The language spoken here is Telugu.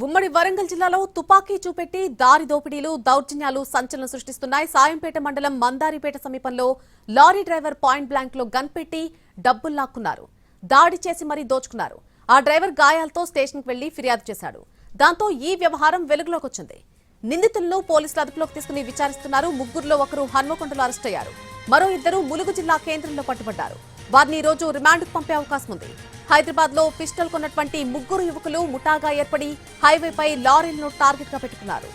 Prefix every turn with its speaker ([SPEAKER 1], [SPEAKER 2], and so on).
[SPEAKER 1] ఉమ్మడి వరంగల్ జిల్లాలో తుపాకీ చూపెట్టి దారి దోపిడీలు దౌర్జన్యాలు సంచలనం సృష్టిస్తున్నాయి. సాయంపేట మండలం మందారిపేట సమీపంలో లారీ డ్రైవర్ పాయింట్ బ్లాంక్ లో గన్ పెట్టి డబ్బులు లాక్కున్నారు. దాడి చేసి మరీ దోచుకున్నారు. ఆ డ్రైవర్ గాయాలతో స్టేషన్ కు వెళ్లి ఫిర్యాదు చేశాడు. దాంతో ఈ వ్యవహారం వెలుగులోకి వచ్చింది. నిందితులను పోలీసులు అదుపులోకి తీసుకుని విచారిస్తున్నారు. ముగ్గురులో ఒకరు హన్మకొండలో అరెస్ట్ అయ్యారు. మరో ఇద్దరు ములుగు జిల్లా కేంద్రంలో పట్టుబడ్డారు. వారిని ఈ రోజు రిమాండ్కు పంపే అవకాశం ఉంది. హైదరాబాద్ లో పిస్టల్ కొన్నటువంటి ముగ్గురు యువకులు ముఠాగా ఏర్పడి హైవేపై లారీలను టార్గెట్ గా పెట్టుకున్నారు.